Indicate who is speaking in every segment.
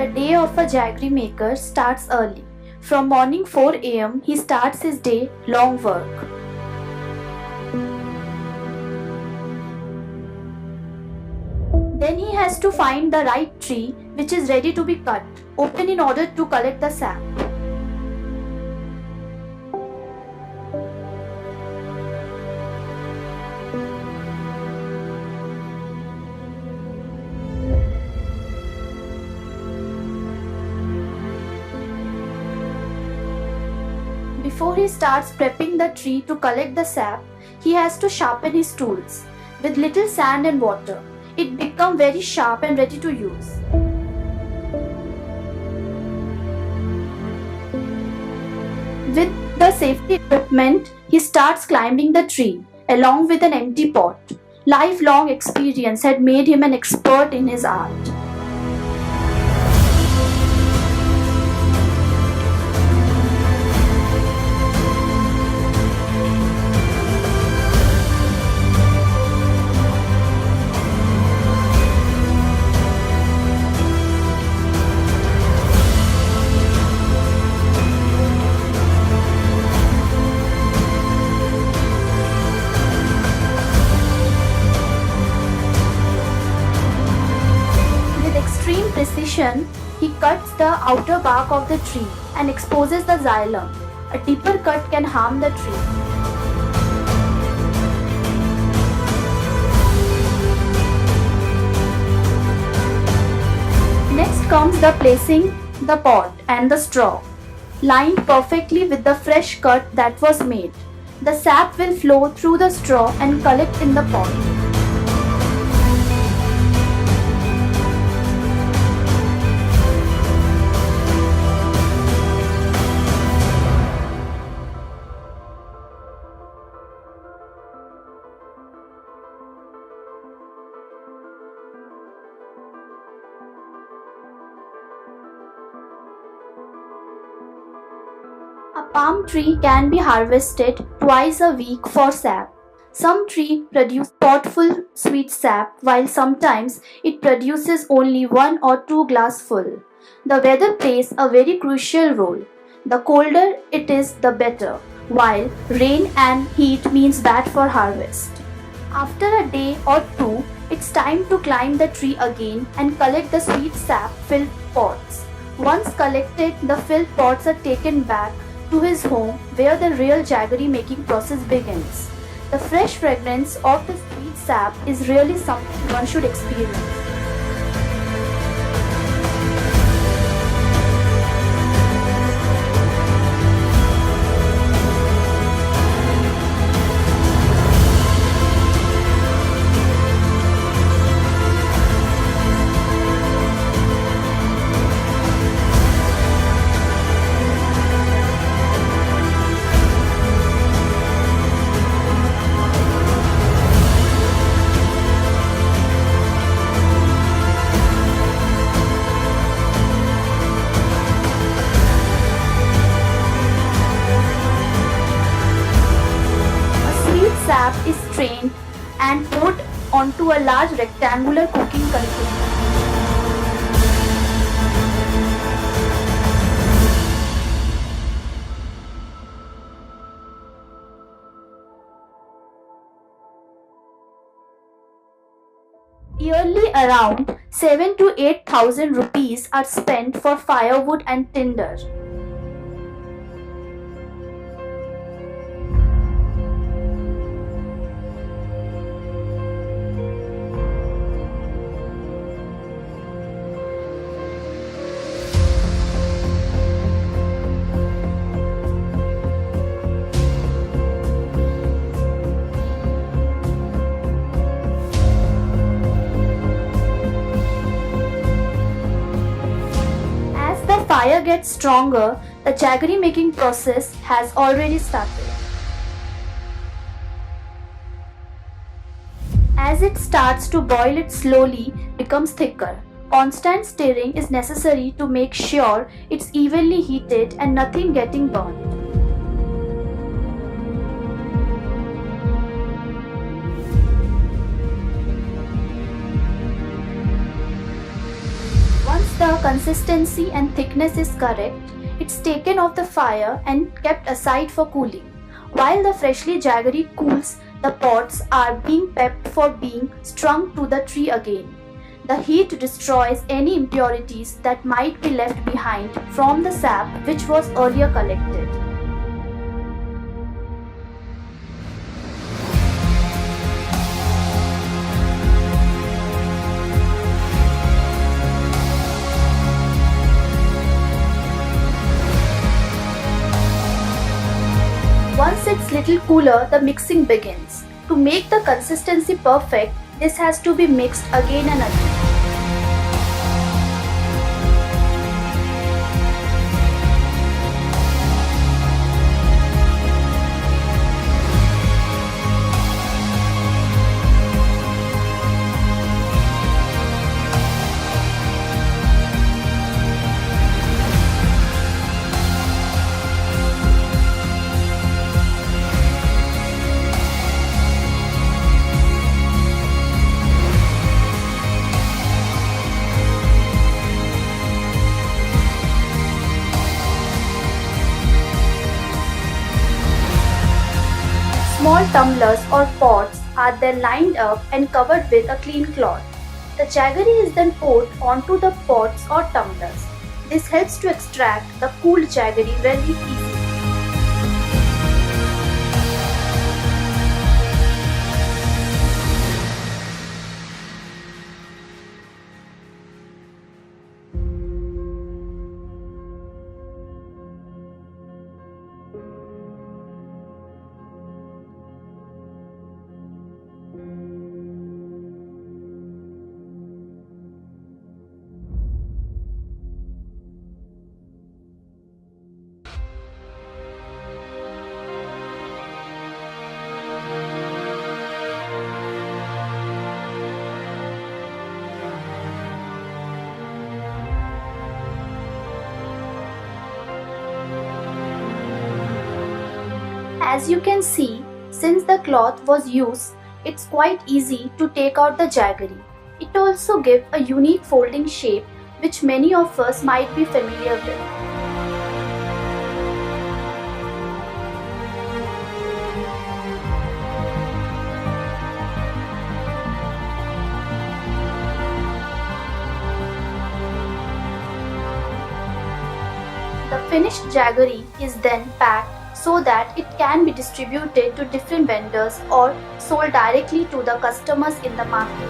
Speaker 1: The day of a jaggery maker starts early. From morning 4 am, he starts his day long work. Then he has to find the right tree which is ready to be cut, open in order to collect the sap. Before he starts prepping the tree to collect the sap, he has to sharpen his tools. With little sand and water, it becomes very sharp and ready to use. With the safety equipment, he starts climbing the tree along with an empty pot. Lifelong experience had made him an expert in his art. Precision, he cuts the outer bark of the tree and exposes the xylem. A deeper cut can harm the tree. Next comes the placing the pot and the straw, lined perfectly with the fresh cut that was made. The sap will flow through the straw and collect in the pot. A palm tree can be harvested twice a week for sap. Some trees produce potful sweet sap, while sometimes it produces only 1 or 2 glass full. The weather plays a very crucial role. The colder it is, the better, while rain and heat means bad for harvest. After a day or two, it's time to climb the tree again and collect the sweet sap filled pots. Once collected, the filled pots are taken back to his home where the real jaggery making process begins. The fresh fragrance of the sweet sap is really something one should experience. Sap is strained and poured onto a large rectangular cooking container. Yearly around 7 to 8,000 rupees are spent for firewood and tinder. Fire gets stronger, the jaggery making process has already started. As it starts to boil, it slowly becomes thicker. Constant stirring is necessary to make sure it's evenly heated and nothing getting burned. Once the consistency and thickness is correct, it's taken off the fire and kept aside for cooling. While the freshly jaggery cools, the pods are being prepped for being strung to the tree again. The heat destroys any impurities that might be left behind from the sap which was earlier collected. Once it's little cooler, the mixing begins. To make the consistency perfect, this has to be mixed again and again. Small tumblers or pots are then lined up and covered with a clean cloth. The jaggery is then poured onto the pots or tumblers. This helps to extract the cooled jaggery very easily. As you can see, since the cloth was used, it's quite easy to take out the jaggery. It also gives a unique folding shape which many of us might be familiar with. The finished jaggery is then packed so that it can be distributed to different vendors or sold directly to the customers in the market.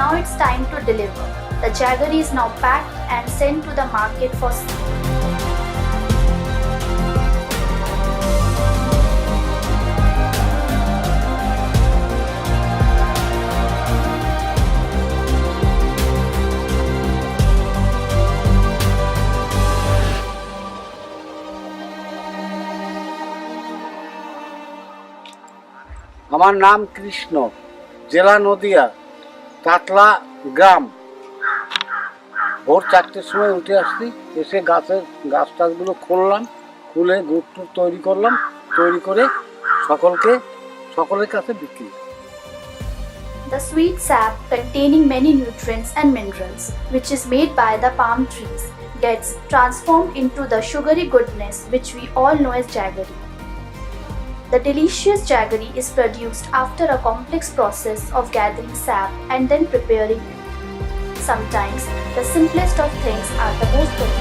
Speaker 1: Now it's time to deliver. The jaggery is now packed and sent to the market for sale.
Speaker 2: আমার নাম কৃষ্ণ, জেলা নদিয়া, কাতলা গ্রাম। ভোর 4টের সময় উঠে আসছি, এসে গাছ টাছগুলো খুললাম, খুলে গুড় তৈরি করলাম, তৈরি করে সকলের কাছে বিক্রি।
Speaker 1: The sweet sap containing many nutrients and minerals, which is made by the palm trees, gets transformed into the sugary goodness which we all know as jaggery. The delicious jaggery is produced after a complex process of gathering sap and then preparing it. Sometimes the simplest of things are the most delicious.